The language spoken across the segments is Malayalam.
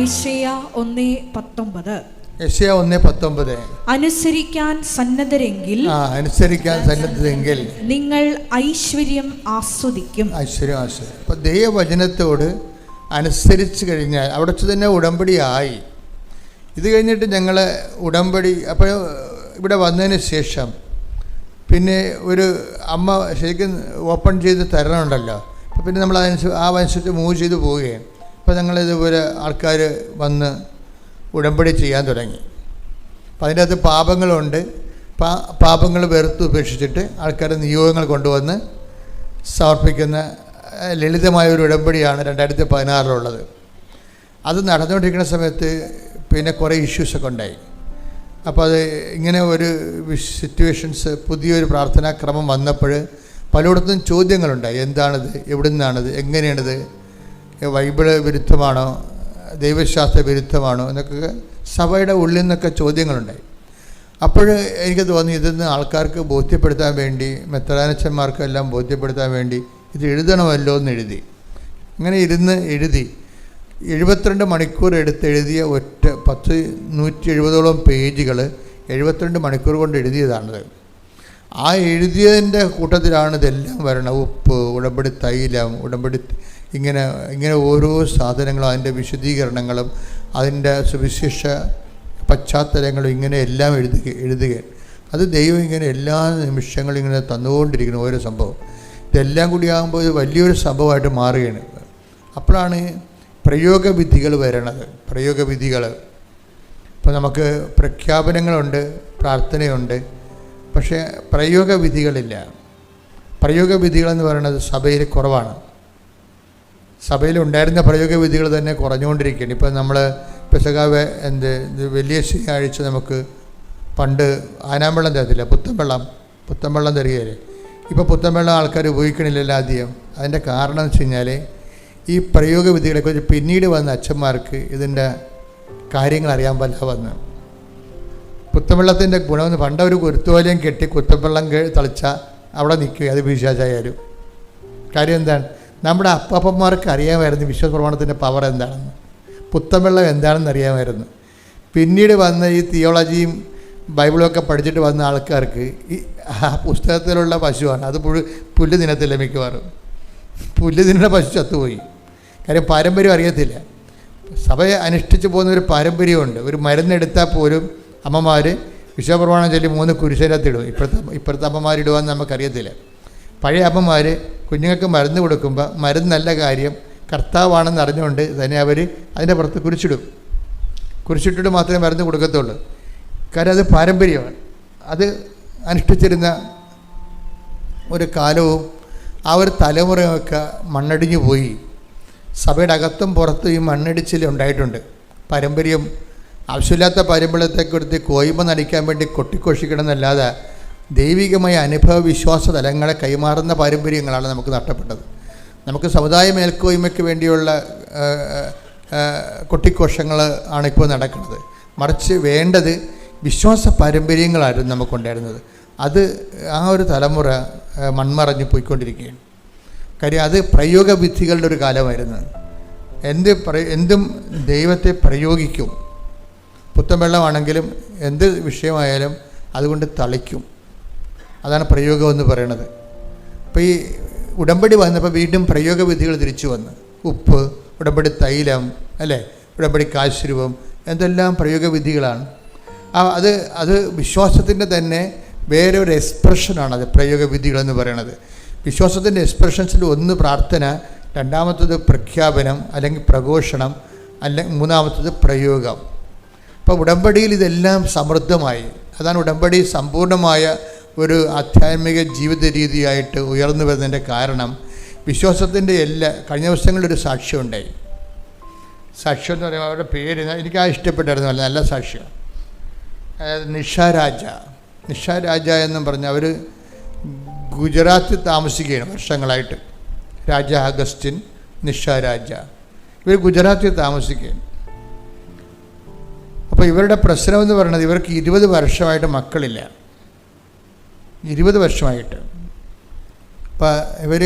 യെശയ്യാ 1:19. യെശയ്യാ 1:19. അനുസരിക്കാൻ സന്നദ്ധരെങ്കിൽ നിങ്ങൾ ഐശ്വര്യം ആസ്വദിക്കും. അപ്പൊ ദൈവവചനത്തോട് അനുസരിച്ച് കഴിഞ്ഞാൽ അവിടെ വെച്ച് തന്നെ ഉടമ്പടിയായി. ഇത് കഴിഞ്ഞിട്ട് ഞങ്ങൾ ഉടമ്പടി അപ്പോൾ ഇവിടെ വന്നതിന് ശേഷം പിന്നെ ഒരു അമ്മ ശരിക്കും ഓപ്പൺ ചെയ്ത് തരണമുണ്ടല്ലോ. അപ്പോൾ പിന്നെ നമ്മൾ അതനുസരിച്ച് മൂവ് ചെയ്ത് പോവുകയാണ്. അപ്പോൾ ഞങ്ങളിതുപോലെ ആൾക്കാർ വന്ന് ഉടമ്പടി ചെയ്യാൻ തുടങ്ങി. അപ്പം അതിൻ്റെ അകത്ത് പാപങ്ങളുണ്ട്. പാപങ്ങൾ വെറുത്ത് ഉപേക്ഷിച്ചിട്ട് ആൾക്കാർ നിയോഗങ്ങൾ കൊണ്ടുവന്ന് സമർപ്പിക്കുന്ന ലളിതമായ ഒരു ഉടമ്പടിയാണ് 2016 അത് നടന്നുകൊണ്ടിരിക്കുന്ന സമയത്ത് പിന്നെ കുറേ ഇഷ്യൂസൊക്കെ ഉണ്ടായി. അപ്പോൾ അത് ഇങ്ങനെ ഒരു സിറ്റുവേഷൻസ്, പുതിയൊരു പ്രാർത്ഥനാക്രമം വന്നപ്പോൾ പലയിടത്തും ചോദ്യങ്ങളുണ്ടായി. എന്താണിത്, എവിടെ നിന്നാണിത്, എങ്ങനെയാണിത്, ബൈബിള് വിരുദ്ധമാണോ, ദൈവശാസ്ത്ര വിരുദ്ധമാണോ എന്നൊക്കെ സഭയുടെ ഉള്ളിൽ നിന്നൊക്കെ ചോദ്യങ്ങളുണ്ടായി. അപ്പോൾ എനിക്ക് തോന്നി ഇതൊന്ന് ആൾക്കാർക്ക് ബോധ്യപ്പെടുത്താൻ വേണ്ടി, മെത്രാനച്ചന്മാർക്കും എല്ലാം ബോധ്യപ്പെടുത്താൻ വേണ്ടി ഇത് എഴുതണമല്ലോ എന്ന് എഴുതി. അങ്ങനെ എഴുതി 72 മണിക്കൂർ എഴുതിയ ഒറ്റ 170ഓളം പേജുകൾ 72 മണിക്കൂർ കൊണ്ട് എഴുതിയതാണത്. ആ എഴുതിയതിൻ്റെ കൂട്ടത്തിലാണ് ഇതെല്ലാം വരണം. ഉപ്പ്, ഉടമ്പടി തൈലം, ഉടമ്പടി ഇങ്ങനെ ഓരോ സാധനങ്ങളും അതിൻ്റെ വിശദീകരണങ്ങളും അതിൻ്റെ സുവിശേഷ പശ്ചാത്തലങ്ങളും ഇങ്ങനെ എല്ലാം എഴുതുക. അത് ദൈവം ഇങ്ങനെ എല്ലാ നിമിഷങ്ങളും ഇങ്ങനെ തന്നുകൊണ്ടിരിക്കുന്നു ഓരോ സംഭവം. ഇതെല്ലാം കൂടി ആകുമ്പോൾ ഇത് വലിയൊരു സംഭവമായിട്ട് മാറുകയാണ്. അപ്പോഴാണ് പ്രയോഗവിധികൾ വരണത്. പ്രയോഗവിധികൾ ഇപ്പോൾ നമുക്ക് പ്രഖ്യാപനങ്ങളുണ്ട്, പ്രാർത്ഥനയുണ്ട്, പക്ഷേ പ്രയോഗവിധികളില്ല. പ്രയോഗവിധികളെന്ന് പറയുന്നത് സഭയിൽ കുറവാണ്. സഭയിലുണ്ടായിരുന്ന പ്രയോഗവിധികൾ തന്നെ കുറഞ്ഞുകൊണ്ടിരിക്കുകയാണ്. ഇപ്പം നമ്മൾ പെസകാവ് വലിയ ശനിയാഴ്ച നമുക്ക് പണ്ട് ആനാമ്പെള്ളം തരത്തില്ല, പുത്തൻവെള്ളം തരികയില്ലേ. ഇപ്പോൾ പുത്തൻവെള്ളം ആൾക്കാർ ഉപയോഗിക്കണില്ലല്ലോ ആദ്യം. അതിൻ്റെ കാരണം എന്ന് വെച്ച് കഴിഞ്ഞാൽ ഈ പ്രയോഗവിധികളെക്കുറിച്ച് പിന്നീട് വന്ന അച്ഛന്മാർക്ക് ഇതിൻ്റെ കാര്യങ്ങൾ അറിയാൻ പറ്റാതെ വന്ന്. പുത്തൻവെള്ളത്തിൻ്റെ ഗുണമെന്ന് പണ്ടൊരു കുരുത്തോലയും കെട്ടി കുത്തൻവെള്ളം തളിച്ചാൽ അവിടെ നിൽക്കുക, അത് പിശാചായാലും. കാര്യം എന്താണ്, നമ്മുടെ അപ്പന്മാർക്ക് അറിയാമായിരുന്നു വിശ്വാസ പ്രമാണത്തിൻ്റെ പവർ എന്താണെന്ന്, പുത്തൻവെള്ളം എന്താണെന്ന് അറിയാമായിരുന്നു. പിന്നീട് വന്ന ഈ തിയോളജിയും ബൈബിളൊക്കെ പഠിച്ചിട്ട് വന്ന ആൾക്കാർക്ക് ഈ ആ പുസ്തകത്തിലുള്ള പശുവാണ്, അത് പുല്ല് തിന്നത്തില്ല. മിക്കവാറും പുല്ല് തിന്നുന്ന പശു ചത്തുപോയി. കാര്യം പാരമ്പര്യം അറിയത്തില്ല. സഭയെ അനുഷ്ഠിച്ച് പോകുന്ന ഒരു പാരമ്പര്യമുണ്ട്. ഒരു മരുന്നെടുത്താൽ പോലും അമ്മമാർ വിശ്വപ്രമാണം ചൊല്ലി 3 കുരിശിനകത്തിടും. ഇപ്പോഴത്തെ അമ്മമാരിടുവാന്ന് നമുക്കറിയത്തില്ല. പഴയ അമ്മമാർ കുഞ്ഞുങ്ങൾക്ക് മരുന്ന് കൊടുക്കുമ്പോൾ മരുന്നല്ല കാര്യം കർത്താവാണെന്ന് അറിഞ്ഞുകൊണ്ട് തന്നെ അവർ അതിൻ്റെ പുറത്ത് കുരിശിട്ടിട്ട് മാത്രമേ മരുന്ന് കൊടുക്കത്തുള്ളൂ. കാര്യം അത് പാരമ്പര്യമാണ്. അത് അനുഷ്ഠിച്ചിരുന്ന ഒരു കാലവും ആ ഒരു തലമുറയൊക്കെ മണ്ണടിഞ്ഞു പോയി. സഭയുടെ അകത്തും പുറത്തും ഈ മണ്ണടിച്ചിൽ ഉണ്ടായിട്ടുണ്ട്. പാരമ്പര്യം ആവശ്യമില്ലാത്ത പാരമ്പര്യത്തെക്കുറിച്ച് കോയ്മ നടിക്കാൻ വേണ്ടി കൊട്ടിഘോഷിക്കണമെന്നല്ലാതെ ദൈവികമായ അനുഭവ വിശ്വാസ തലങ്ങളെ കൈമാറുന്ന പാരമ്പര്യങ്ങളാണ് നമുക്ക് നഷ്ടപ്പെട്ടത്. നമുക്ക് സമുദായ മേൽക്കോയ്മയ്ക്ക് വേണ്ടിയുള്ള കൊട്ടിഘോഷങ്ങൾ ആണിപ്പോൾ നടക്കുന്നത്. മറിച്ച് വേണ്ടത് വിശ്വാസ പാരമ്പര്യങ്ങളായിരുന്നു നമുക്കുണ്ടായിരുന്നത്. അത് ആ ഒരു തലമുറ മൺമറഞ്ഞു പോയിക്കൊണ്ടിരിക്കുകയാണ്. കാര്യം അത് പ്രയോഗവിധികളുടെ ഒരു കാലമായിരുന്നു. എന്തും ദൈവത്തെ പ്രയോഗിക്കും. പുത്തൻവെള്ളമാണെങ്കിലും എന്ത് വിഷയമായാലും അതുകൊണ്ട് തളിക്കും. അതാണ് പ്രയോഗം എന്ന് പറയണത്. അപ്പോൾ ഈ ഉടമ്പടി വന്നപ്പോൾ വീണ്ടും പ്രയോഗവിധികൾ തിരിച്ചു വന്നു. ഉപ്പ്, ഉടമ്പടി തൈലം, അല്ലേ, ഉടമ്പടി കാശ്രൂപം, എന്തെല്ലാം പ്രയോഗവിധികളാണ്. അത് വിശ്വാസത്തിൻ്റെ തന്നെ വേറെ ഒരു എക്സ്പ്രഷനാണ്. അത് പ്രയോഗവിധികളെന്ന് പറയണത്. വിശ്വാസത്തിൻ്റെ എക്സ്പ്രഷൻസിൽ ഒന്ന് പ്രാർത്ഥന, രണ്ടാമത്തത് പ്രഖ്യാപനം അല്ലെങ്കിൽ പ്രഘോഷണം, അല്ലെങ്കിൽ മൂന്നാമത്തത് പ്രയോഗം. അപ്പോൾ ഉടമ്പടിയിൽ ഇതെല്ലാം സമൃദ്ധമായി. അതാണ് ഉടമ്പടി സമ്പൂർണ്ണമായ ഒരു ആധ്യാത്മിക ജീവിത രീതിയായിട്ട് ഉയർന്നു വരുന്നതിൻ്റെ കാരണം. വിശ്വാസത്തിൻ്റെ കഴിഞ്ഞ ദിവസങ്ങളിലൊരു സാക്ഷ്യം ഉണ്ടായി. സാക്ഷ്യം എന്ന് പറയുമ്പോൾ അവരുടെ പേര് എനിക്ക് ഇഷ്ടപ്പെട്ടായിരുന്നു. നല്ല സാക്ഷ്യം. അതായത് നിഷ രാജ എന്നും പറഞ്ഞ് അവർ ഗുജറാത്തിൽ താമസിക്കുകയാണ് വർഷങ്ങളായിട്ട്. രാജ അഗസ്റ്റിൻ, നിഷ രാജ, ഇവർ ഗുജറാത്തിൽ താമസിക്കുകയാണ്. അപ്പോൾ ഇവരുടെ പ്രശ്നം എന്ന് പറയുന്നത് ഇവർക്ക് 20 വർഷമായിട്ട് മക്കളില്ല. 20 വർഷമായിട്ട്. അപ്പം ഇവർ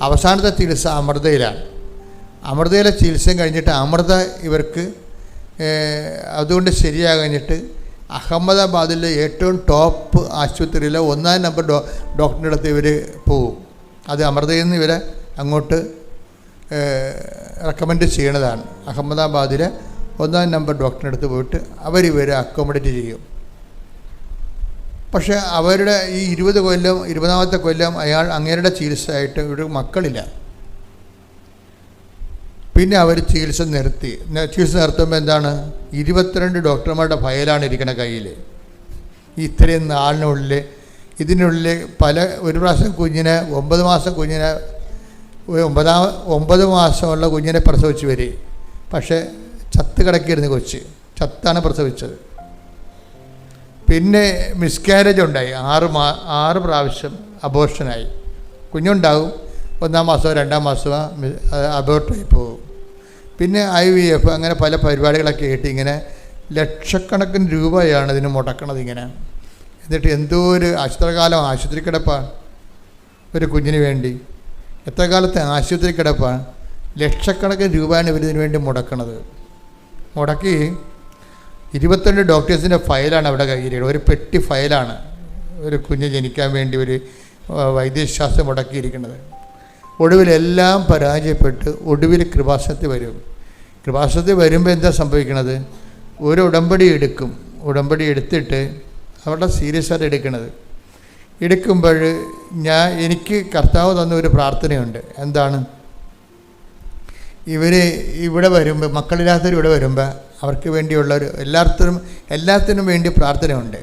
അവസാനത്തെ ചികിത്സ അമൃതയിലാണ്. അമൃതയിലെ ചികിത്സയും കഴിഞ്ഞിട്ട് അമൃത ഇവർക്ക് അതുകൊണ്ട് ശരിയാകഴിഞ്ഞിട്ട് അഹമ്മദാബാദിലെ ഏറ്റവും ടോപ്പ് ആശുപത്രിയിലെ 1-ാം നമ്പർ ഡോക്ടറിൻ്റെ അടുത്ത് ഇവർ പോവും. അത് അമൃതയിൽ നിന്ന് ഇവരെ അങ്ങോട്ട് റെക്കമെൻഡ് ചെയ്യണതാണ്. അഹമ്മദാബാദിലെ 1-ാം നമ്പർ ഡോക്ടറിൻ്റെ അടുത്ത് പോയിട്ട് അവരിവരെ അക്കോമഡേറ്റ് ചെയ്യും. പക്ഷേ അവരുടെ ഈ 20ാമത്തെ കൊല്ലം അങ്ങേരുടെ ചികിത്സയായിട്ട് ഇവിടെ മക്കളില്ല. പിന്നെ അവർ ചികിത്സ നിർത്തി. ചികിത്സ നിർത്തുമ്പോൾ എന്താണ്, 22 ഡോക്ടർമാരുടെ ഫയലാണ് ഇരിക്കണ കയ്യിൽ. ഇത്രയും നാളിനുള്ളിൽ ഇതിനുള്ളിൽ ഒരു പ്രാവശ്യം കുഞ്ഞിനെ 9 മാസം കുഞ്ഞിനെ 9 മാസമുള്ള കുഞ്ഞിനെ പ്രസവിച്ച് വരെ, പക്ഷേ ചത്ത് കിടക്കിയിരുന്നു കൊച്ച്, ചത്താണ് പ്രസവിച്ചത്. പിന്നെ മിസ്കാരേജ് ഉണ്ടായി, 6 പ്രാവശ്യം അബോർഷനായി. കുഞ്ഞുണ്ടാകും, 1-ാം മാസമോ 2-ാം മാസമോ അബോർട്ടായി പോകും. പിന്നെ IVF അങ്ങനെ പല പരിപാടികളൊക്കെ ആയിട്ട് ഇങ്ങനെ ലക്ഷക്കണക്കിന് രൂപയാണ് ഇതിന് മുടക്കണത് ഇങ്ങനെ. എന്നിട്ട് എന്തോ ഒരു എത്ര കാലം ആശുപത്രി കിടപ്പാണ് ഒരു കുഞ്ഞിന് വേണ്ടി, എത്ര കാലത്തെ ആശുപത്രി കിടപ്പാണ്. ലക്ഷക്കണക്കിന് രൂപയാണ് ഇവരിതിന് വേണ്ടി മുടക്കണത്. മുടക്കി 22 ഡോക്ടേഴ്സിൻ്റെ ഫയലാണ് അവിടെ കയ്യിലിരിക്കുന്നത്. ഒരു പെട്ടി ഫയലാണ് ഒരു കുഞ്ഞ് ജനിക്കാൻ വേണ്ടി ഒരു വൈദ്യശാസ്ത്രം മുടക്കിയിരിക്കുന്നത്. ഒടുവിലെല്ലാം പരാജയപ്പെട്ട് ഒടുവിൽ കൃപാസനത്തിൽ വരും. കൃപാസനത്തിൽ വരുമ്പോൾ എന്താ സംഭവിക്കണത്, ഒരു ഉടമ്പടി എടുക്കും. ഉടമ്പടി എടുത്തിട്ട് അവിടെ സീരിയസ് ആയിട്ട് എടുക്കുമ്പോൾ എനിക്ക് കർത്താവ് തന്ന ഒരു പ്രാർത്ഥനയുണ്ട്. എന്താണ്, ഇവിടെ വരുമ്പോൾ, മക്കളില്ലാത്തവർ ഇവിടെ വരുമ്പോൾ അവർക്ക് വേണ്ടിയുള്ളൊരു എല്ലാത്തിനും വേണ്ടി പ്രാർത്ഥനയുണ്ട്.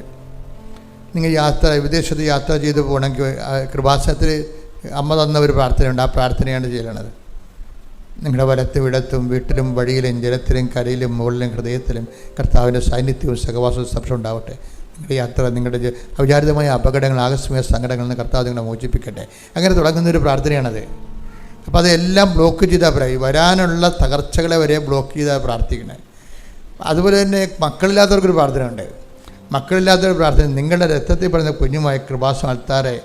നിങ്ങൾ വിദേശത്ത് യാത്ര ചെയ്ത് പോകണമെങ്കിൽ കൃപാസനത്തിൽ അമ്മ തന്ന ഒരു പ്രാർത്ഥനയുണ്ട്. ആ പ്രാർത്ഥനയാണ് ചെയ്യണത്. നിങ്ങളുടെ വലത്തും ഇടത്തും വീട്ടിലും വഴിയിലും ജലത്തിലും കരയിലും മുകളിലും ഹൃദയത്തിലും കർത്താവിൻ്റെ സാന്നിധ്യവും സഹവാസവും സ്പർശം ഉണ്ടാവട്ടെ. നിങ്ങളുടെ യാത്ര, നിങ്ങളുടെ അവിചാരിതമായ അപകടങ്ങൾ, ആകസ്മിക സങ്കടങ്ങളിൽ നിന്ന് കർത്താവ് നിങ്ങളെ മോചിപ്പിക്കട്ടെ. അങ്ങനെ തുടങ്ങുന്നൊരു പ്രാർത്ഥനയാണത്. അപ്പോൾ അതെല്ലാം ബ്ലോക്ക് ചെയ്താൽ വരാനുള്ള തകർച്ചകളെ വരെ ബ്ലോക്ക് ചെയ്താൽ പ്രാർത്ഥിക്കണേ. അതുപോലെ തന്നെ മക്കളില്ലാത്തവർക്കൊരു പ്രാർത്ഥനയുണ്ട്. മക്കളില്ലാത്തൊരു പ്രാർത്ഥന, നിങ്ങളുടെ രക്തത്തിൽ പറയുന്ന കുഞ്ഞുമായ കൃപാസന അൾത്താരെ,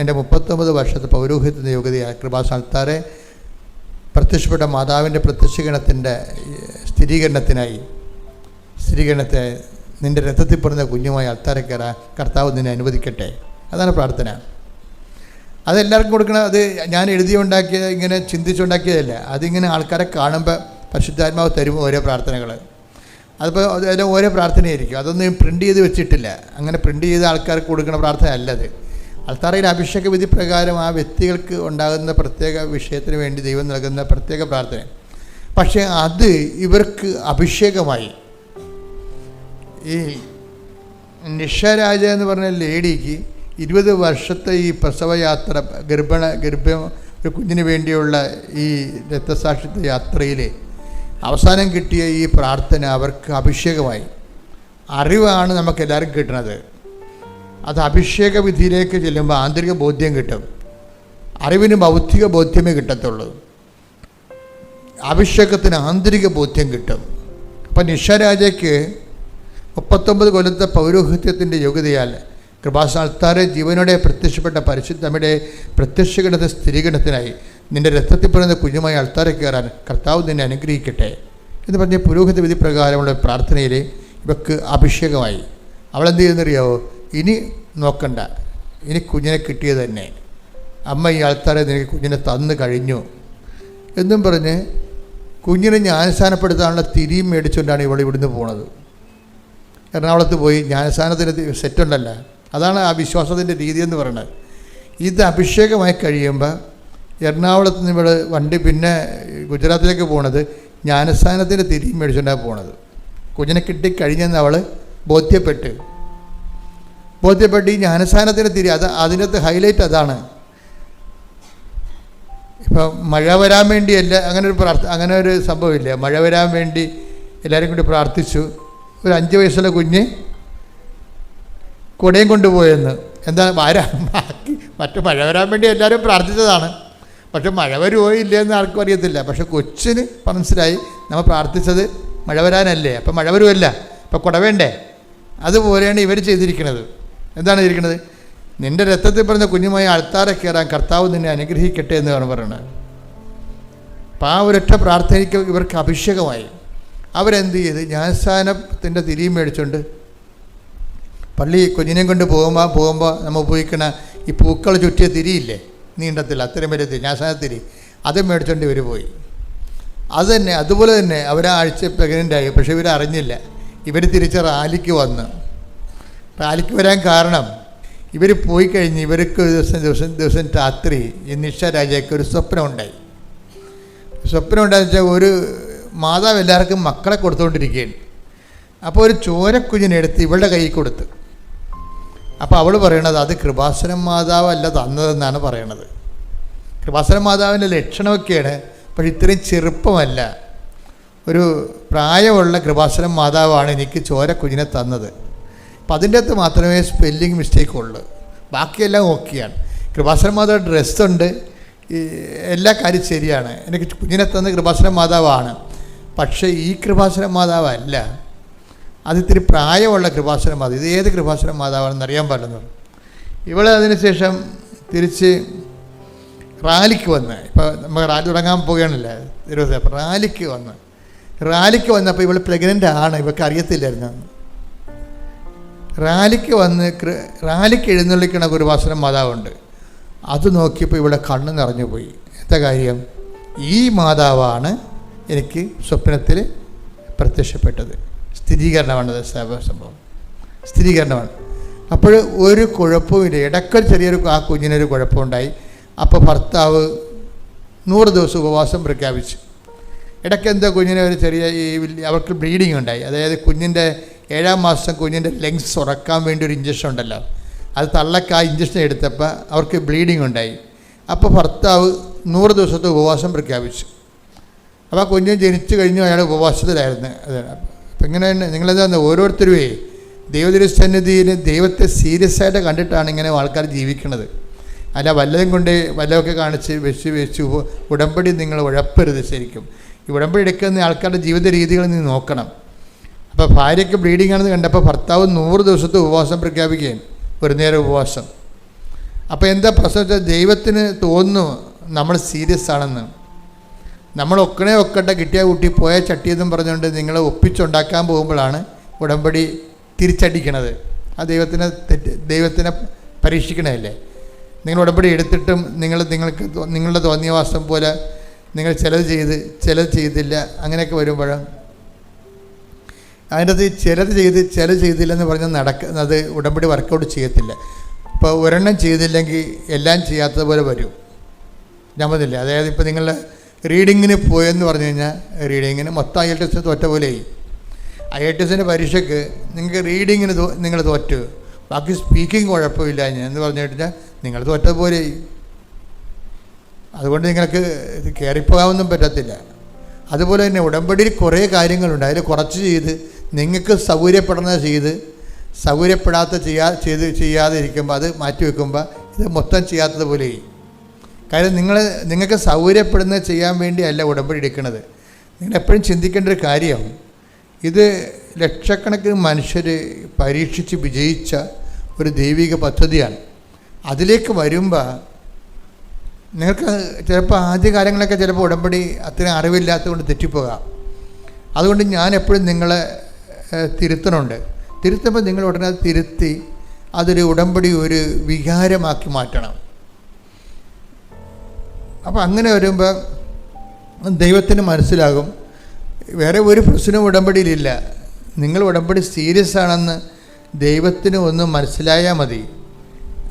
എൻ്റെ 39 വർഷത്തെ പൗരോഹിത്യത്തിൻ്റെ യോഗ്യതയായ കൃപാസന അൾത്താരെ പ്രത്യക്ഷപ്പെട്ട മാതാവിൻ്റെ പ്രത്യക്ഷീകരണത്തിൻ്റെ സ്ഥിരീകരണത്തിനായി നിൻ്റെ രക്തത്തിൽ പറയുന്ന കുഞ്ഞുമായ അൾത്താരെ കയറാൻ കർത്താവ് നിന്നെ അനുവദിക്കട്ടെ. അതാണ് പ്രാർത്ഥന. അതെല്ലാവർക്കും കൊടുക്കണം. അത് ഞാൻ എഴുതിയുണ്ടാക്കിയത്, ഇങ്ങനെ ചിന്തിച്ചുണ്ടാക്കിയതല്ല. അതിങ്ങനെ ആൾക്കാരെ കാണുമ്പോൾ പരിശുദ്ധാത്മാവ് തരും ഓരോ പ്രാർത്ഥനകൾ. അതിപ്പോൾ അതെല്ലാം ഓരോ പ്രാർത്ഥനയായിരിക്കും. അതൊന്നും പ്രിൻ്റ് ചെയ്ത് വെച്ചിട്ടില്ല. അങ്ങനെ പ്രിൻ്റ് ചെയ്ത് ആൾക്കാർക്ക് കൊടുക്കുന്ന പ്രാർത്ഥന അല്ലത്. അൾത്താരയിൽ അഭിഷേക വിധി പ്രകാരം ആ വ്യക്തികൾക്ക് ഉണ്ടാകുന്ന പ്രത്യേക വിഷയത്തിന് വേണ്ടി ദൈവം നൽകുന്ന പ്രത്യേക പ്രാർത്ഥന. പക്ഷേ അത് ഇവർക്ക് അഭിഷേകമായി. ഈ നിഷരാജ എന്ന് പറഞ്ഞ ലേഡിക്ക് 20 വർഷത്തെ ഈ പ്രസവയാത്ര, ഗർഭം ഒരു കുഞ്ഞിന് വേണ്ടിയുള്ള ഈ രക്തസാക്ഷിത്വ യാത്രയിൽ അവസാനം കിട്ടിയ ഈ പ്രാർത്ഥന അവർക്ക് അഭിഷേകമായി. അറിവാണ് നമുക്കെല്ലാവർക്കും കിട്ടുന്നത്. അത് അഭിഷേക വിധിയിലേക്ക് ചെല്ലുമ്പോൾ ആന്തരിക ബോധ്യം കിട്ടും. അറിവിന് ഭൗതിക ബോധ്യമേ കിട്ടത്തുള്ളൂ. അഭിഷേകത്തിന് ആന്തരിക ബോധ്യം കിട്ടും. അപ്പം നിഷരാജയ്ക്ക് 39 കൊല്ലത്തെ പൗരോഹിത്യത്തിൻ്റെ യോഗ്യതയാൽ കൃപാസന അൾത്താരെ ജീവനോടെ പ്രത്യക്ഷപ്പെട്ട പരിശുദ്ധമ്മയുടെ പ്രത്യക്ഷീകരണ സ്ഥിരീകരണത്തിനായി നിൻ്റെ രക്തത്തിൽ പറയുന്ന കുഞ്ഞുമായി അൾത്താരെ കയറാൻ കർത്താവ് നിന്നെ അനുഗ്രഹിക്കട്ടെ എന്ന് പറഞ്ഞ പുരോഹിത വിധി പ്രകാരമുള്ള പ്രാർത്ഥനയിൽ ഇവക്ക് അഭിഷേകമായി. അവളെന്ത് ചെയ്യുന്നറിയാവോ, ഇനി നോക്കണ്ട, ഇനി കുഞ്ഞിനെ കിട്ടിയത് തന്നെ, അമ്മ ഈ ആൾക്കാരെ നിനക്ക് കുഞ്ഞിനെ തന്നു കഴിഞ്ഞു എന്നും പറഞ്ഞ് കുഞ്ഞിനെ ജ്ഞാനസ്ഥാനപ്പെടുത്താനുള്ള തിരിയും മേടിച്ചുകൊണ്ടാണ് ഇവൾ ഇവിടുന്ന് പോണത്. എറണാകുളത്ത് പോയി ജ്ഞാനസ്ഥാനത്തിന് സെറ്റുണ്ടല്ലോ, അതാണ് ആ വിശ്വാസത്തിൻ്റെ രീതി എന്ന് പറയുന്നത്. ഇത് അഭിഷേകമായി കഴിയുമ്പോൾ എറണാകുളത്ത് നിന്ന് ഇവിടെ വണ്ടി പിന്നെ ഗുജറാത്തിലേക്ക് പോണത് ജ്ഞാനസ്ഥാനത്തിൻ്റെ തിരിയും മേടിച്ചുകൊണ്ടാണ് പോണത്. കുഞ്ഞിനെ കിട്ടിക്കഴിഞ്ഞെന്ന് അവൾ ബോധ്യപ്പെട്ട് ഈ ജ്ഞാനസ്ഥാനത്തിൻ്റെ തിരി അതിനകത്ത് ഹൈലൈറ്റ് അതാണ്. ഇപ്പം മഴ വരാൻ വേണ്ടിയല്ല, അങ്ങനെ ഒരു സംഭവമില്ല. മഴ വരാൻ വേണ്ടി എല്ലാവരും കൂടി പ്രാർത്ഥിച്ചു. ഒരു 5 വയസ്സുള്ള കുഞ്ഞ് കുടയും കൊണ്ടുപോയെന്ന്. എന്താ മറ്റു മഴ വരാൻ വേണ്ടി എല്ലാവരും പ്രാർത്ഥിച്ചതാണ്. പക്ഷെ മഴ വരുമോ ഇല്ലയെന്ന് ആർക്കും അറിയത്തില്ല. പക്ഷെ കൊച്ചിന് മനസ്സിലായി നമ്മൾ പ്രാർത്ഥിച്ചത് മഴ വരാനല്ലേ, അപ്പം മഴ വരുമല്ല, അപ്പം കുട വേണ്ടേ. അതുപോലെയാണ് ഇവർ ചെയ്തിരിക്കുന്നത്. എന്താണ് ചെയ്തിരിക്കുന്നത്, നിൻ്റെ രക്തത്തിൽ പറഞ്ഞ കുഞ്ഞുമായി അൾത്താരെ കയറാൻ കർത്താവ് നിന്നെ അനുഗ്രഹിക്കട്ടെ എന്നാണ് പറയുന്നത്. അപ്പോൾ ആ ഒരൊറ്റ പ്രാർത്ഥനയ്ക്ക് ഇവർക്ക് അഭിഷേകമായി. അവരെന്ത് ചെയ്ത് ജ്ഞാനസ്നാനത്തിൻ്റെ തിരിയും മേടിച്ചുകൊണ്ട് പള്ളി കുഞ്ഞിനെയും കൊണ്ട് പോകുമ്പോൾ നമ്മൾ ഉപയോഗിക്കണ ഈ പൂക്കൾ ചുറ്റിയ തിരിയില്ലേ, നീണ്ടത്തില്ല, അത്രയും വലിയ തിരി, ജ്ഞാനസ്നാനത്തിരി, അത് മേടിച്ചുകൊണ്ട് ഇവർ പോയി. അതുപോലെ തന്നെ അവരാഴ്ച പ്രഗ്നൻ്റായി. പക്ഷേ ഇവർ അറിഞ്ഞില്ല. ഇവർ തിരിച്ച് റാലിക്ക് വന്ന്. റാലിക്ക് വരാൻ കാരണം ഇവർ പോയി കഴിഞ്ഞ് ഇവർക്ക് ഒരു ദിവസം രാത്രി ഈ നിഷ രാജയ്ക്ക് ഒരു സ്വപ്നം ഉണ്ടായി. സ്വപ്നം ഉണ്ടായെന്ന് വെച്ചാൽ ഒരു മാതാവ് എല്ലാവർക്കും മക്കളെ കൊടുത്തുകൊണ്ടിരിക്കുകയാണ്. അപ്പോൾ ഒരു ചോരക്കുഞ്ഞിനെടുത്ത് ഇവളുടെ കയ്യിൽ കൊടുത്ത്. അപ്പോൾ അവൾ പറയണത് അത് കൃപാസനം മാതാവല്ല തന്നതെന്നാണ് പറയണത്. കൃപാസനം മാതാവിൻ്റെ ലക്ഷണമൊക്കെയാണ്, പക്ഷെ ഇത്രയും ചെറുപ്പമല്ല. ഒരു പ്രായമുള്ള കൃപാസനം മാതാവാണ് എനിക്ക് ചോരക്കുഞ്ഞിനെ തന്നത്. അപ്പം അതിൻ്റെ അകത്ത് മാത്രമേ സ്പെല്ലിംഗ് മിസ്റ്റേക്ക് ഉള്ളൂ, ബാക്കിയെല്ലാം ഓക്കെയാണ്. കൃപാസനം മാതാവ് ഡ്രസ്സുണ്ട്, എല്ലാ കാര്യം ശരിയാണ്. എനിക്ക് കുഞ്ഞിനെ തന്ന കൃപാസനം മാതാവാണ്. പക്ഷേ ഈ കൃപാസനം മാതാവല്ല, അത് ഇത്തിരി പ്രായമുള്ള കൃപാസനം മാതാവ്. ഇത് ഏത് കൃപാസനം മാതാവാണെന്ന് അറിയാൻ പാടില്ലെന്ന്. ഇവൾ അതിനുശേഷം തിരിച്ച് റാലിക്ക് വന്ന്, ഇപ്പോൾ നമ്മൾ റാലി തുടങ്ങാൻ പോവുകയാണല്ലേ ഇരുപത്, അപ്പോൾ റാലിക്ക് വന്നപ്പോൾ ഇവൾ പ്രഗ്നൻ്റ് ആണ്, ഇവൾക്ക് അറിയത്തില്ലായിരുന്നു. റാലിക്ക് എഴുന്നള്ളിക്കണ കൃപാസനം മാതാവുണ്ട്. അത് നോക്കിയപ്പോൾ ഇവിടെ കണ്ണ് നിറഞ്ഞു പോയി. എന്താ കാര്യം? ഈ മാതാവാണ് എനിക്ക് സ്വപ്നത്തിൽ പ്രത്യക്ഷപ്പെട്ടത്. സ്ഥിരീകരണമാണത്, സംഭവം സ്ഥിരീകരണമാണ്. അപ്പോൾ ഒരു കുഴപ്പമില്ല. ഇടയ്ക്കൊരു ചെറിയൊരു ആ കുഞ്ഞിനൊരു കുഴപ്പമുണ്ടായി. അപ്പോൾ ഭർത്താവ് 100 ദിവസം ഉപവാസം പ്രഖ്യാപിച്ചു. ഇടയ്ക്ക് എന്തോ കുഞ്ഞിന് ഒരു ചെറിയ അവർക്ക് ബ്ലീഡിങ് ഉണ്ടായി. അതായത് കുഞ്ഞിൻ്റെ 7-ാം മാസം കുഞ്ഞിൻ്റെ ലങ്സ് ഉറക്കാൻ വേണ്ടി ഒരു ഇഞ്ചക്ഷൻ ഉണ്ടല്ലോ, അത് തള്ളക്ക് ആ ഇഞ്ചക്ഷൻ എടുത്തപ്പോൾ അവർക്ക് ബ്ലീഡിങ് ഉണ്ടായി. അപ്പോൾ ഭർത്താവ് 100 ദിവസത്തെ ഉപവാസം പ്രഖ്യാപിച്ചു. അപ്പോൾ ആ കുഞ്ഞ് ജനിച്ചു കഴിഞ്ഞു, അയാൾ ഉപവാസത്തിലായിരുന്നു. അപ്പം ഇങ്ങനെ നിങ്ങളെന്താ ഓരോരുത്തരുമേ ദൈവതിരുസന്നിധിയിൽ ദൈവത്തെ സീരിയസ് ആയിട്ട് കണ്ടിട്ടാണ് ഇങ്ങനെ ആൾക്കാർ ജീവിക്കുന്നത്. അല്ല വല്ലതും കൊണ്ട് വല്ലതൊക്കെ കാണിച്ച് വെച്ച് ഉടമ്പടി നിങ്ങൾ ഉഴപ്പരുത്. ശരിക്കും ഈ ഉടമ്പടി എടുക്കുന്ന ആൾക്കാരുടെ ജീവിത രീതികൾ നീ നോക്കണം. അപ്പോൾ ഭാര്യയ്ക്ക് ബ്ലീഡിങ് ആണെന്ന് കണ്ടപ്പോൾ ഭർത്താവ് 100 ദിവസത്തെ ഉപവാസം പ്രഖ്യാപിക്കുകയും ഒരു നേരം ഉപവാസം. അപ്പോൾ എന്താ പ്രശ്നം വെച്ചാൽ ദൈവത്തിന് തോന്നുന്നു നമ്മൾ സീരിയസ് ആണെന്ന്. നമ്മൾ ഒക്കട്ടെ കിട്ടിയ കുട്ടി പോയ ചട്ടിയെന്നും പറഞ്ഞുകൊണ്ട് നിങ്ങളെ ഒപ്പിച്ചുണ്ടാക്കാൻ പോകുമ്പോഴാണ് ഉടമ്പടി തിരിച്ചടിക്കണത്. ആ ദൈവത്തിനെ പരീക്ഷിക്കണമല്ലേ. നിങ്ങൾ ഉടമ്പടി എടുത്തിട്ടും നിങ്ങളുടെ തോന്നിയവാസം പോലെ നിങ്ങൾ ചിലത് ചെയ്തില്ല, അങ്ങനെയൊക്കെ വരുമ്പോഴാണ് അതിൻ്റെ അത് ചിലത് ചെയ്തില്ലെന്ന് പറഞ്ഞാൽ അത് ഉടമ്പടി വർക്കൗട്ട് ചെയ്യത്തില്ല. ഇപ്പോൾ ഒരെണ്ണം ചെയ്തില്ലെങ്കിൽ എല്ലാം ചെയ്യാത്തതുപോലെ വരും. ഞാൻ പറഞ്ഞില്ല, അതായത് ഇപ്പോൾ നിങ്ങൾ റീഡിങ്ങിന് പോയെന്ന് പറഞ്ഞു കഴിഞ്ഞാൽ റീഡിങ്ങിന് മൊത്തം IELTS തോറ്റ പോലെയായി. IELTS പരീക്ഷയ്ക്ക് നിങ്ങൾക്ക് റീഡിങ്ങിന് നിങ്ങൾ തോറ്റു, ബാക്കി സ്പീക്കിംഗ് കുഴപ്പമില്ല എന്ന് പറഞ്ഞു കഴിഞ്ഞാൽ നിങ്ങൾ തോറ്റതുപോലെയായി. അതുകൊണ്ട് നിങ്ങൾക്ക് കയറിപ്പോകാനൊന്നും പറ്റത്തില്ല. അതുപോലെ തന്നെ ഉടമ്പടിയിൽ കുറേ കാര്യങ്ങളുണ്ട്. അതിൽ കുറച്ച് ചെയ്ത് നിങ്ങൾക്ക് സൗകര്യപ്പെടുന്നത് സൗകര്യപ്പെടാത്ത ചെയ്യാതെ ഇരിക്കുമ്പോൾ അത് മാറ്റി വെക്കുമ്പോൾ ഇത് മൊത്തം ചെയ്യാത്തതുപോലെയായി. കാര്യം നിങ്ങൾക്ക് സൗകര്യപ്പെടുന്നത് ചെയ്യാൻ വേണ്ടിയല്ല ഉടമ്പടി എടുക്കുന്നത്. നിങ്ങളെപ്പോഴും ചിന്തിക്കേണ്ട ഒരു കാര്യം, ഇത് ലക്ഷക്കണക്കിന് മനുഷ്യർ പരീക്ഷിച്ച് വിജയിച്ച ഒരു ദൈവിക പദ്ധതിയാണ്. അതിലേക്ക് വരുമ്പോൾ നിങ്ങൾക്ക് ചിലപ്പോൾ ആദ്യകാലങ്ങളൊക്കെ ചിലപ്പോൾ ഉടമ്പടി അത്രയും അറിവില്ലാത്തതുകൊണ്ട് തെറ്റിപ്പോകാം. അതുകൊണ്ട് ഞാൻ എപ്പോഴും നിങ്ങളെ തിരുത്തുമ്പോൾ നിങ്ങൾ ഉടനെ അത് തിരുത്തി അതൊരു ഉടമ്പടി ഒരു വികാരമാക്കി മാറ്റണം. അപ്പോൾ അങ്ങനെ വരുമ്പോൾ ദൈവത്തിന് മനസ്സിലാകും വേറെ ഒരു പ്രശ്നവും ഉടമ്പടിയിലില്ല. നിങ്ങൾ ഉടമ്പടി സീരിയസ് ആണെന്ന് ദൈവത്തിന് ഒന്ന് മനസ്സിലായാൽ മതി.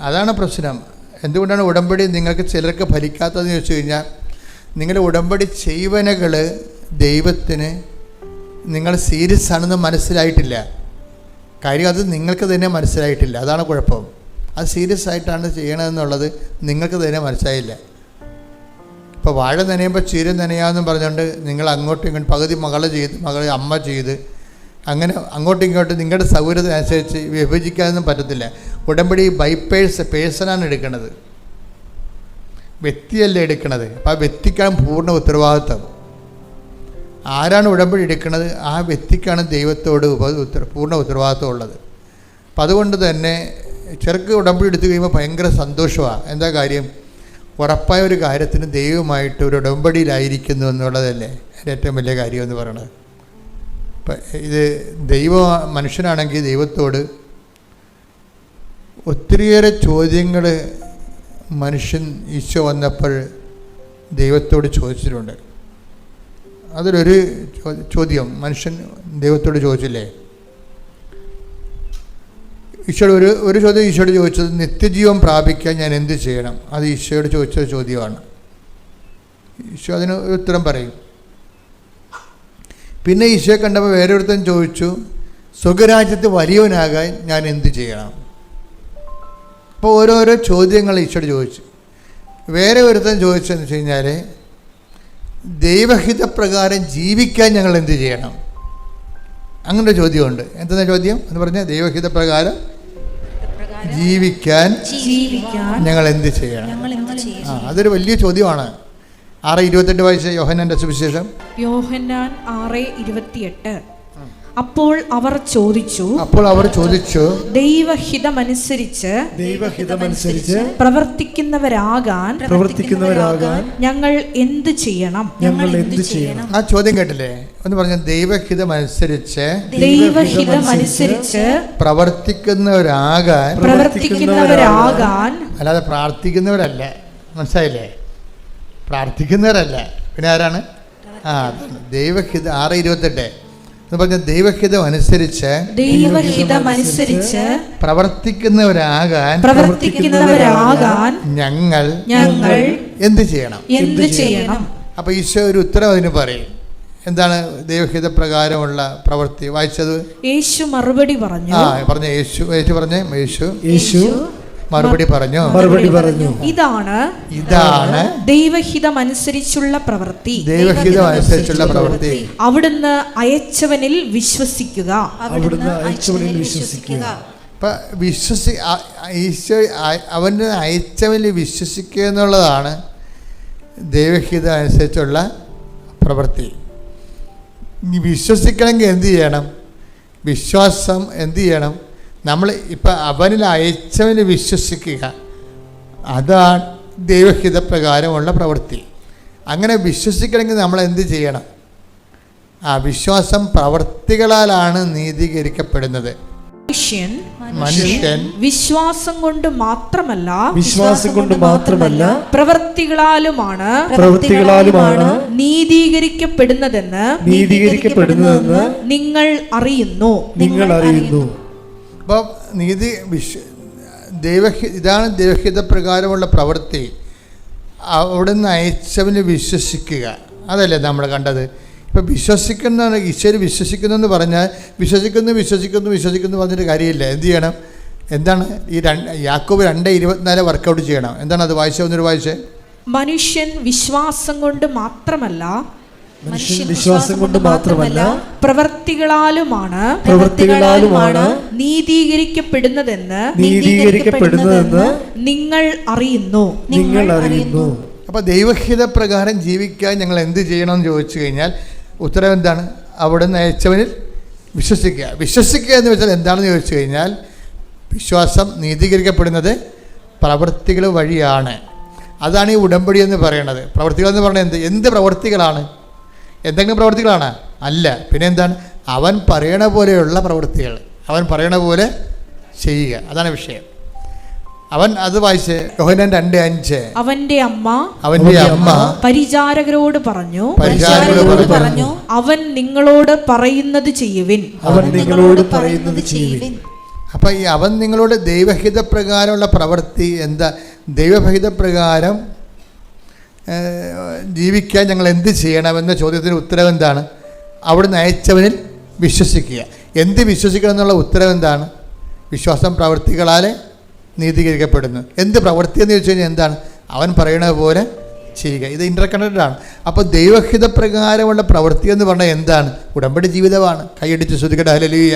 അതാണ് പ്രശ്നം. എന്തുകൊണ്ടാണ് ഉടമ്പടി നിങ്ങൾക്ക് ചിലർക്ക് ഫലിക്കാത്തതെന്ന് ചോദിച്ചു കഴിഞ്ഞാൽ, നിങ്ങളുടെ ഉടമ്പടി ചെയ്വനകൾ ദൈവത്തിന് നിങ്ങൾ സീരിയസ് ആണെന്ന് മനസ്സിലായിട്ടില്ല. കാര്യം അത് നിങ്ങൾക്ക് തന്നെ മനസ്സിലായിട്ടില്ല. അതാണ് കുഴപ്പം. അത് സീരിയസ് ആയിട്ടാണ് ചെയ്യണമെന്നുള്ളത് നിങ്ങൾക്ക് തന്നെ മനസ്സിലായില്ല. ഇപ്പോൾ വാഴ നനയുമ്പോൾ ചീര നനയാമെന്നും പറഞ്ഞുകൊണ്ട് നിങ്ങൾ അങ്ങോട്ടും ഇങ്ങോട്ടും പകുതി മകളെ അമ്മ ചെയ്ത് അങ്ങനെ അങ്ങോട്ടും ഇങ്ങോട്ടും നിങ്ങളുടെ സൗകര്യത്തിനനുസരിച്ച് വിഭജിക്കാനൊന്നും പറ്റത്തില്ല. ഉടമ്പടി പേഴ്സണാണ് എടുക്കുന്നത്, വ്യക്തിയല്ല എടുക്കുന്നത്. അപ്പോൾ ആ വ്യക്തിക്കാണ് പൂർണ്ണ ഉത്തരവാദിത്വം. ആരാണ് ഉടമ്പടി എടുക്കുന്നത് ആ വ്യക്തിക്കാണ് ദൈവത്തോട് പൂർണ്ണ ഉത്തരവാദിത്വം ഉള്ളത്. അപ്പം അതുകൊണ്ട് തന്നെ ചെറുക്ക് ഉടമ്പടി എടുത്തു കഴിയുമ്പോൾ ഭയങ്കര സന്തോഷമാണ്. എന്താ കാര്യം? ഉറപ്പായ ഒരു കാര്യത്തിന് ദൈവമായിട്ട് ഒരു ഉടമ്പടിയിലായിരിക്കുന്നു എന്നുള്ളതല്ലേ എൻ്റെ ഏറ്റവും വലിയ കാര്യം എന്ന് പറയുന്നത്. ഇപ്പം ഇത് മനുഷ്യനാണെങ്കിൽ ദൈവത്തോട് ഒത്തിരിയേറെ ചോദ്യങ്ങൾ മനുഷ്യൻ ഈശോ വന്നപ്പോൾ ദൈവത്തോട് ചോദിച്ചിട്ടുണ്ട്. അതിലൊരു ചോദ്യം മനുഷ്യൻ ദൈവത്തോട് ചോദിച്ചില്ലേ, ഈശോയോട് ഒരു ചോദ്യം ഈശോയോട് ചോദിച്ചത്, നിത്യജീവൻ പ്രാപിക്കാൻ ഞാൻ എന്ത് ചെയ്യണം? അത് ഈശോയോട് ചോദിച്ച ചോദ്യമാണ്. ഈശോ അതിന് ഉത്തരം പറയും. പിന്നെ ഈശോയെ കണ്ടപ്പോൾ വേറെ ഒരുത്തൻ ചോദിച്ചു, സ്വർഗ്ഗരാജ്യത്ത് വലിയവനാകാൻ ഞാൻ എന്ത് ചെയ്യണം? അപ്പോൾ ഓരോരോ ചോദ്യങ്ങൾ ഈശോയോട് ചോദിച്ചു. വേറെ ഒരുത്തൻ ചോദിച്ചതെന്ന് വെച്ച് കഴിഞ്ഞാൽ, ദൈവഹിതപ്രകാരം ജീവിക്കാൻ ഞങ്ങൾ എന്ത് ചെയ്യണം? അങ്ങനെ ഒരു ചോദ്യമുണ്ട്. എന്താ ചോദ്യം എന്ന് പറഞ്ഞാൽ, ദൈവഹിതപ്രകാരം ജീവിക്കാൻ ഞങ്ങൾ എന്ത് ചെയ്യണം? അതൊരു വലിയ ചോദ്യമാണ്. 6:28 വായിച്ച യോഹന്നാന്റെ സുവിശേഷം. യോഹന്നാൻ 6:28. അപ്പോൾ അവർ ചോദിച്ചു, ദൈവഹിതമനുസരിച്ച് പ്രവർത്തിക്കുന്നവരാകാൻ ഞങ്ങൾ എന്ത് ചെയ്യണം? ആ ചോദ്യം കേട്ടില്ലേ? ഒന്ന് പറഞ്ഞ, ദൈവഹിതമനുസരിച്ച് പ്രവർത്തിക്കുന്നവരാകാൻ, അല്ലാതെ പ്രാർത്ഥിക്കുന്നവരല്ല. മനസ്സിലായില്ലേ? പ്രാർത്ഥിക്കുന്നവരല്ല, പിന്നെ ആരാണ്? ദൈവഹിത 6:28 എന്ന് പറഞ്ഞ, ദൈവഹിതം അനുസരിച്ച് പ്രവർത്തിക്കുന്നവരാകാൻ ഞങ്ങൾ എന്ത് ചെയ്യണം? അപ്പൊ ഈശോ ഒരു ഉത്തരം അതിന് പറയും. എന്താണ് ദൈവഹിത പ്രകാരമുള്ള പ്രവൃത്തി? വായിച്ചത് യേശു മറുപടി പറഞ്ഞു. യേശു മറുപടി പറഞ്ഞു, ഇതാണ് ദൈവഹിതമനുസരിച്ചുള്ള പ്രവൃത്തി. അവിടുന്ന് അയച്ചവനിൽ വിശ്വസിക്കുക. അവന് അയച്ചവനിൽ വിശ്വസിക്കുക എന്നുള്ളതാണ് ദൈവഹിതം അനുസരിച്ചുള്ള പ്രവൃത്തി. വിശ്വസിക്കണമെങ്കിൽ എന്ത് ചെയ്യണം? വിശ്വാസം എന്ത് ചെയ്യണം? നമ്മൾ ഇപ്പം അവനിൽ അയച്ചവന് വിശ്വസിക്കുക, അതാണ് ദൈവഹിതപ്രകാരമുള്ള പ്രവൃത്തി. അങ്ങനെ വിശ്വസിക്കണമെങ്കിൽ നമ്മൾ എന്ത് ചെയ്യണം? വിശ്വാസം പ്രവൃത്തികളാലാണ് നീതീകരിക്കപ്പെടുന്നത്. മനുഷ്യൻ വിശ്വാസം കൊണ്ട് മാത്രമല്ല പ്രവൃത്തികളാലുമാണ് നീതീകരിക്കപ്പെടുന്നതെന്ന് നിങ്ങൾ അറിയുന്നു. അപ്പം ഇതാണ് ദൈവഹിത പ്രകാരമുള്ള പ്രവൃത്തി. അവിടുന്ന് അയച്ചവന് വിശ്വസിക്കുക, അതല്ലേ നമ്മൾ കണ്ടത്. ഇപ്പം വിശ്വസിക്കുന്ന ഈശ്വര് വിശ്വസിക്കുന്നു എന്ന് പറഞ്ഞാൽ വിശ്വസിക്കുന്നു പറഞ്ഞിട്ട് കാര്യമില്ല. എന്ത് ചെയ്യണം? എന്താണ് ഈ യാക്കോബ് 2:24 വർക്കൗട്ട് ചെയ്യണം. എന്താണ് അത്? വായിച്ചേ. മനുഷ്യൻ വിശ്വാസം കൊണ്ട് മാത്രമല്ല പ്രവൃത്തികളാലുമാണ് നീതീകരിക്കപ്പെടുന്നതെന്ന് നിങ്ങൾ അറിയുന്നു. അപ്പൊ ദൈവഹിത പ്രകാരം ജീവിക്കാൻ ഞങ്ങൾ എന്ത് ചെയ്യണമെന്ന് ചോദിച്ചു കഴിഞ്ഞാൽ ഉത്തരം എന്താണ്? അവിടുന്ന് അയച്ചവനിൽ വിശ്വസിക്കുക എന്ന് വെച്ചാൽ എന്താണെന്ന് ചോദിച്ചു കഴിഞ്ഞാൽ, വിശ്വാസം നീതീകരിക്കപ്പെടുന്നത് പ്രവൃത്തികൾ വഴിയാണ്. അതാണ് ഈ ഉടമ്പടി എന്ന് പറയുന്നത്. പ്രവൃത്തികൾ എന്ന് പറഞ്ഞാൽ എന്ത് പ്രവൃത്തികളാണ്? എന്തെങ്കിലും പ്രവൃത്തികളാണ്? അല്ല. പിന്നെ എന്താണ്? അവൻ പറയണ പോലെയുള്ള പ്രവൃത്തികൾ, അവൻ പറയണ പോലെ ചെയ്യുക, അതാണ് വിഷയം. അവൻ അത് വായിച്ച് യോഹന്നാൻ 2:5. അവന്റെ അമ്മ പരിചാരകരോട് പറഞ്ഞു, അവൻ നിങ്ങളോട് പറയുന്നത് ചെയ്യുവിൻ. അപ്പൊ ഈ അവൻ നിങ്ങളോട് ദൈവഹിത പ്രകാരമുള്ള പ്രവൃത്തി എന്താ? ദൈവഹിത പ്രകാരം ജീവിക്കാൻ ഞങ്ങൾ എന്ത് ചെയ്യണമെന്ന ചോദ്യത്തിന് ഉത്തരം എന്താണ്? അവിടുന്ന് അയച്ചവനിൽ വിശ്വസിക്കുക. എന്ത് വിശ്വസിക്കണം എന്നുള്ള ഉത്തരം എന്താണ്? വിശ്വാസം പ്രവൃത്തികളാൽ നീതീകരിക്കപ്പെടുന്നു. എന്ത് പ്രവൃത്തി എന്ന് ചോദിച്ചു കഴിഞ്ഞാൽ എന്താണ്? അവൻ പറയുന്നത് പോലെ ചെയ്യുക. ഇത് ഇന്റർകണക്റ്റഡ് ആണ്. അപ്പോൾ ദൈവഹിത പ്രകാരമുള്ള പ്രവൃത്തി എന്ന് പറഞ്ഞാൽ എന്താണ്? ഉടമ്പടി ജീവിതമാണ്. കൈയടിച്ച് ശ്രുതിക്കട്ടെ. ഹല്ലേലൂയ.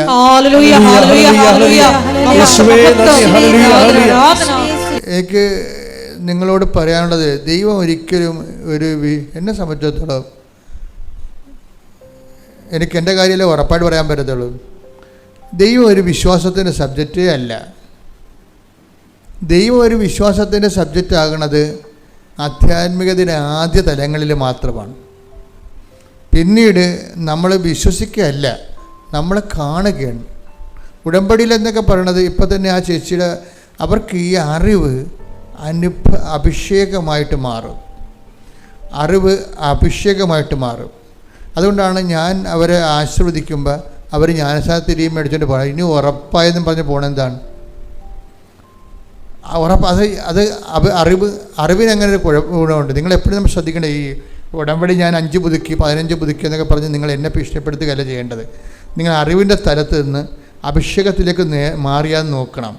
എനിക്ക് നിങ്ങളോട് പറയാനുള്ളത്, ദൈവം ഒരിക്കലും എന്നെ സംബന്ധിച്ചിടത്തോളം, എനിക്ക് എൻ്റെ കാര്യമല്ലേ ഉറപ്പായിട്ട് പറയാൻ പറ്റത്തുള്ളൂ, ദൈവം ഒരു വിശ്വാസത്തിൻ്റെ സബ്ജക്റ്റേ അല്ല. ദൈവം ഒരു വിശ്വാസത്തിൻ്റെ സബ്ജക്റ്റ് ആകണത് ആധ്യാത്മികതയുടെ ആദ്യ തലങ്ങളിൽ മാത്രമാണ്. പിന്നീട് നമ്മൾ വിശ്വസിക്കുകയല്ല, നമ്മൾ കാണുകയാണ്. ഉടമ്പടിയിൽ എന്നൊക്കെ പറയണത് ഇപ്പം തന്നെ ആ ചേച്ചിയുടെ അവർക്ക് ഈ അറിവ് അഭിഷേകമായിട്ട് മാറും. അറിവ് അഭിഷേകമായിട്ട് മാറും. അതുകൊണ്ടാണ് ഞാൻ അവരെ ആശീർവദിക്കുമ്പോൾ അവർ ജ്ഞാനസ്നാനം തിരിയും മേടിച്ചുകൊണ്ട് പോകണം. ഇനി ഉറപ്പായെന്നും പറഞ്ഞ് പോകണെന്താണ് ഉറപ്പ്? അത് അറിവിനങ്ങനെ ഒരു ഗുണമുണ്ട്. നിങ്ങളെപ്പോഴും നമ്മൾ ശ്രദ്ധിക്കേണ്ടത്, ഈ ഉടമ്പടി ഞാൻ 5 പുതുക്കി 15 പുതുക്കി എന്നൊക്കെ പറഞ്ഞ് നിങ്ങൾ എന്നെ ഭീഷണിപ്പെടുത്തുകയല്ല ചെയ്യേണ്ടത്. നിങ്ങൾ അറിവിൻ്റെ സ്ഥലത്ത് നിന്ന് അഭിഷേകത്തിലേക്ക് മാറിയാന്ന് നോക്കണം.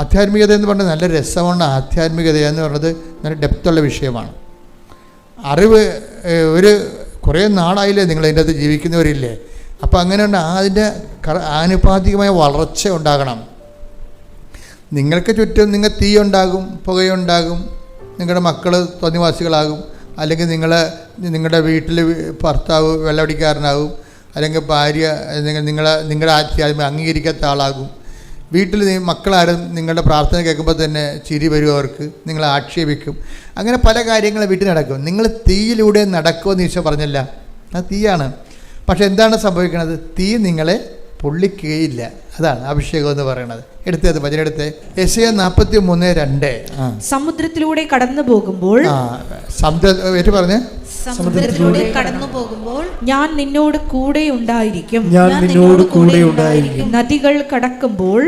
ആധ്യാത്മികത എന്ന് പറഞ്ഞാൽ നല്ല രസമാണ്. ആധ്യാത്മികത എന്ന് പറഞ്ഞത് നല്ല ഡെപ്തുള്ള വിഷയമാണ്. അറിവ് കുറേ നാളായില്ലേ നിങ്ങൾ അതിൻ്റെ അകത്ത് ജീവിക്കുന്നവരില്ലേ? അപ്പോൾ അങ്ങനെ അതിൻ്റെ ആനുപാതികമായ വളർച്ച ഉണ്ടാകണം. നിങ്ങൾക്ക് ചുറ്റും തീ ഉണ്ടാകും, പുകയുണ്ടാകും, നിങ്ങളുടെ മക്കൾ തോന്നിവാസികളാകും, അല്ലെങ്കിൽ നിങ്ങളുടെ വീട്ടിൽ ഭർത്താവ് വെള്ളമടിക്കാരനാകും, അല്ലെങ്കിൽ ഭാര്യ നിങ്ങളുടെ ആധ്യാത്മികം അംഗീകരിക്കാത്ത ആളാകും. വീട്ടിൽ മക്കളാരും നിങ്ങളുടെ പ്രാർത്ഥന കേൾക്കുമ്പോൾ തന്നെ ചിരി വരും, അവർക്ക് നിങ്ങളെ ആക്ഷേപിക്കും. അങ്ങനെ പല കാര്യങ്ങളും വീട്ടിൽ നടക്കും. നിങ്ങൾ തീയിലൂടെ നടക്കുമെന്ന് ഈശോ പറഞ്ഞല്ല, അത് തീയാണ്. പക്ഷെ എന്താണ് സംഭവിക്കുന്നത്? തീ നിങ്ങളെ പൊള്ളിക്കുകയില്ല. അതാണ് അഭിഷേകം എന്ന് പറയുന്നത്. എടുത്തത് വചനെടുത്ത് യെശയ്യാ 43:2. സമുദ്രത്തിലൂടെ കടന്നു പോകുമ്പോൾ സമുദ്രത്തിലൂടെ കടന്നു പോകുമ്പോൾ ഞാൻ നിന്നോട് കൂടെ ഉണ്ടായിരിക്കും. നദികൾ കടക്കുമ്പോൾ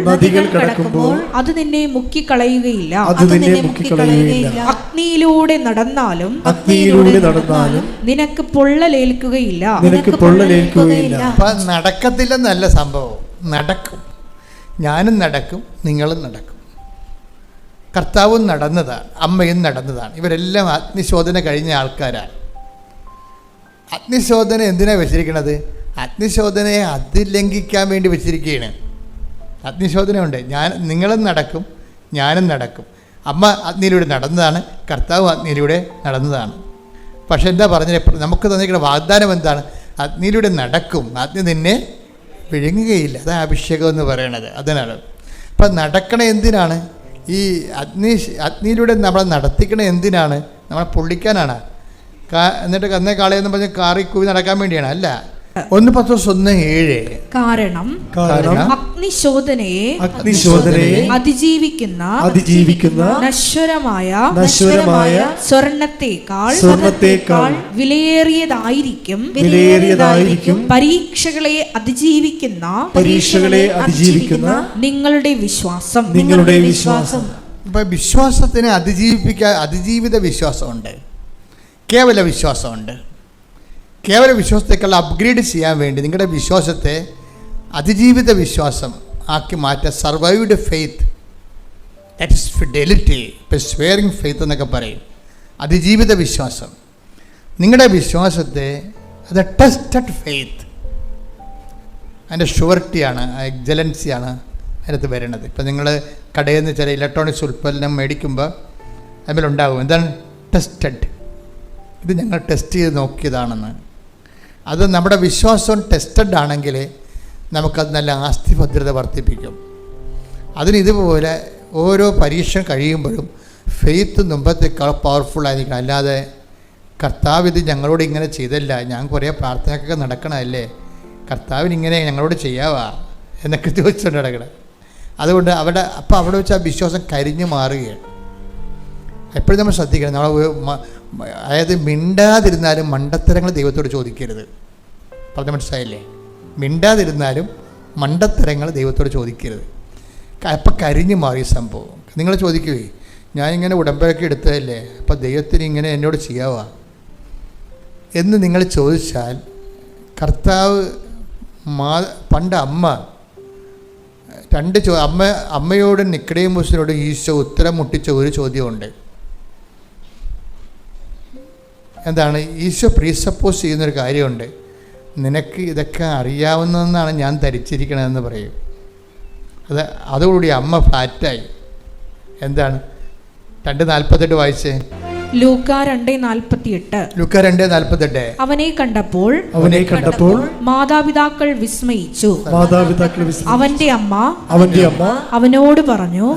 അത് നിന്നെ മുക്കിക്കളയുകയില്ല. അഗ്നിയിലൂടെ നടന്നാലും നിനക്ക് പൊള്ളലേൽക്കുകയില്ല. നടക്കത്തില്ലെന്നല്ല സംഭവം, നടക്കും. ഞാനും നടക്കും, നിങ്ങളും നടക്കും. കർത്താവും നടന്നതാണ്, അമ്മയും നടന്നതാണ്. ഇവരെല്ലാം അഗ്നിശോധന കഴിഞ്ഞ ആൾക്കാരാണ്. അഗ്നിശോധന എന്തിനാണ് വെച്ചിരിക്കുന്നത്? അഗ്നിശോധനയെ അതിലംഘിക്കാൻ വേണ്ടി വെച്ചിരിക്കുകയാണ്. അഗ്നിശോധനയുണ്ട്. നിങ്ങളും നടക്കും, ഞാനും നടക്കും. അമ്മ അഗ്നിയിലൂടെ നടന്നതാണ്, കർത്താവ് അഗ്നിയിലൂടെ നടന്നതാണ്. പക്ഷെ എന്താ പറഞ്ഞത്? നമുക്ക് തന്നിരിക്കുന്ന വാഗ്ദാനം എന്താണ്? അഗ്നിയിലൂടെ നടക്കും, അഗ്നി നിന്നെ വിഴുങ്ങുകയില്ല. അതാണ് അഭിഷേകം എന്ന് പറയണത്. അതിനാണ്. അപ്പം നടക്കണ എന്തിനാണ്? ഈ അഗ്നിയിലൂടെ നമ്മളെ നടത്തിക്കണ എന്തിനാണ്? നമ്മളെ പൊള്ളിക്കാനാണ്. എന്നിട്ട് കന്നേ കാളയെന്ന് പറഞ്ഞ് കാറി കൂവി നടക്കാൻ വേണ്ടിയാണ്? അല്ല. 1 Pетros 1:7. കാരണം അഗ്നിശോധനയെ അതിജീവിക്കുന്ന നശ്വരമായ സ്വർണ്ണത്തേക്കാൾ വിലയേറിയതായിരിക്കും പരീക്ഷകളെ അതിജീവിക്കുന്ന നിങ്ങളുടെ വിശ്വാസം. ഇപ്പം വിശ്വാസത്തിനെ അതിജീവിത വിശ്വാസമുണ്ട്, കേവല വിശ്വാസമുണ്ട്. കേവല വിശ്വാസത്തേക്കുള്ള അപ്ഗ്രേഡ് ചെയ്യാൻ വേണ്ടി നിങ്ങളുടെ വിശ്വാസത്തെ അതിജീവിത വിശ്വാസം ആക്കി മാറ്റാൻ survived faith, that is fidelity, persevering faith എന്നൊക്കെ പറയും. അതിജീവിത വിശ്വാസം. നിങ്ങളുടെ വിശ്വാസത്തെ അത് ടെസ്റ്റഡ് ഫെയ്ത്ത്, അതിൻ്റെ ഷുവർട്ടിയാണ്, എക്സലൻസിയാണ് അതിനകത്ത് വരുന്നത്. ഇപ്പം നിങ്ങൾ കടയിൽ നിന്ന് ചില ഇലക്ട്രോണിക്സ് ഉൽപ്പന്നം മേടിക്കുമ്പോൾ അതിലുണ്ടാകും എന്താണ്? ടെസ്റ്റഡ്. ഇത് ഞങ്ങൾ ടെസ്റ്റ് ചെയ്ത് നോക്കിയതാണെന്ന്. അത് നമ്മുടെ വിശ്വാസം ടെസ്റ്റഡ് ആണെങ്കിൽ നമുക്കത് നല്ല ആസ്തിഭദ്രത വർദ്ധിപ്പിക്കും. അതിന് ഇതുപോലെ ഓരോ പരീക്ഷ കഴിയുമ്പോഴും ഫെയ്ത്ത് മുമ്പത്തേക്കാൾ പവർഫുൾ ആയിരിക്കണം. അല്ലാതെ കർത്താവ് ഇത് ഞങ്ങളോട് ഇങ്ങനെ ചെയ്തല്ല, ഞാൻ കുറേ പ്രാർത്ഥനയൊക്കെ നടക്കണമല്ലേ, കർത്താവിനിങ്ങനെ ഞങ്ങളോട് ചെയ്യാവാ എന്നൊക്കെ ചോദിച്ചുകൊണ്ട് നടക്കണം. അതുകൊണ്ട് അവിടെ വെച്ച് ആ വിശ്വാസം കരിഞ്ഞു മാറുകയാണ്. എപ്പോഴും നമ്മൾ ശ്രദ്ധിക്കണം. അതായത് മിണ്ടാതിരുന്നാലും മണ്ടത്തരങ്ങൾ ദൈവത്തോട് ചോദിക്കരുത്. പറഞ്ഞ മനസ്സിലായില്ലേ? മിണ്ടാതിരുന്നാലും മണ്ടത്തരങ്ങൾ ദൈവത്തോട് ചോദിക്കരുത്. അപ്പം കരിഞ്ഞു മാറിയ സംഭവം. നിങ്ങൾ ചോദിക്കുകയെ, ഞാനിങ്ങനെ ഉടമ്പടിയൊക്കെ എടുത്തതല്ലേ, അപ്പം ദൈവത്തിന് ഇങ്ങനെ എന്നോട് ചെയ്യാവാ എന്ന് നിങ്ങൾ ചോദിച്ചാൽ, കർത്താവ് പണ്ട് അമ്മയോടും നിക്കോദേമോസിനോടും ഈശോ ഉത്തരം മുട്ടിച്ച ഒരു ചോദ്യമുണ്ട്. എന്താണ്? ഈശോ പ്രീസപ്പോസ് ചെയ്യുന്നൊരു കാര്യമുണ്ട്. നിനക്ക് ഇതൊക്കെ അറിയാവുന്നതെന്നാണ് ഞാൻ ധരിച്ചിരിക്കണമെന്ന് പറയും. അതോടുകൂടി അമ്മ ഫ്ലാറ്റായി. എന്താണ്? 2:48 വായിച്ചേ. ലൂക്ക 2:48. ലൂക്ക 2:48. അവനെ കണ്ടപ്പോൾ മാതാപിതാക്കൾ വിസ്മയിച്ചു. അവന്റെ അമ്മ അവനോട് പറഞ്ഞു,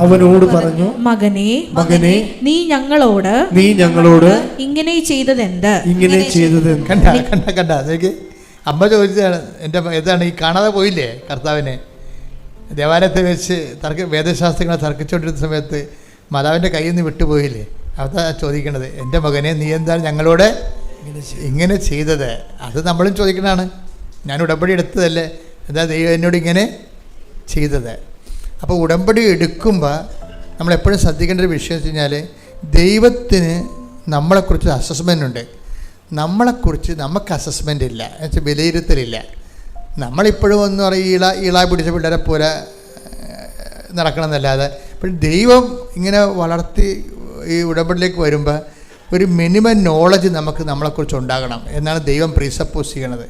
മകനെ നീ ഞങ്ങളോട് ഇങ്ങനെ ചെയ്തതെന്ത്? കണ്ട അതൊക്കെ അമ്മ ചോദിച്ചതാണ്. എൻ്റെ ഏതാണ് ഈ കാണാതെ പോയില്ലേ കർത്താവിനെ ദേവാലയത്തിൽ വെച്ച് വേദശാസ്ത്രങ്ങളെ തർക്കിച്ചുകൊണ്ടിരുന്ന സമയത്ത് മാതാവിൻ്റെ കയ്യിൽ നിന്ന് വിട്ടുപോയില്ലേ? അതാ ചോദിക്കണത്, എൻ്റെ മകനെ നീ എന്താണ് ഞങ്ങളോട് ഇങ്ങനെ ചെയ്തത്? അത് നമ്മളും ചോദിക്കണതാണ്. ഞാൻ ഉടമ്പടി എടുത്തതല്ലേ, എന്താ ദൈവം എന്നോട് ഇങ്ങനെ ചെയ്തത്? അപ്പോൾ ഉടമ്പടി എടുക്കുമ്പോൾ നമ്മളെപ്പോഴും ശ്രദ്ധിക്കേണ്ട ഒരു വിഷയം വെച്ച് കഴിഞ്ഞാൽ, ദൈവത്തിന് നമ്മളെക്കുറിച്ച് അസസ്മെൻ്റ് ഉണ്ട്, നമ്മളെക്കുറിച്ച് നമുക്ക് അസസ്മെൻ്റ് ഇല്ല, എന്നുവെച്ചാൽ വിലയിരുത്തലില്ല. നമ്മളിപ്പോഴും ഒന്നും അറിയില്ല, ഇള പിടിച്ച പിള്ളേരെ പോലെ നടക്കണമെന്നല്ലാതെ. അപ്പോൾ ദൈവം ഇങ്ങനെ വളർത്തി ഈ ഉടമ്പടിയിലേക്ക് വരുമ്പോൾ ഒരു മിനിമം നോളജ് നമുക്ക് നമ്മളെക്കുറിച്ച് ഉണ്ടാകണം എന്നാണ് ദൈവം പ്രീസപ്പോസ് ചെയ്യണത്.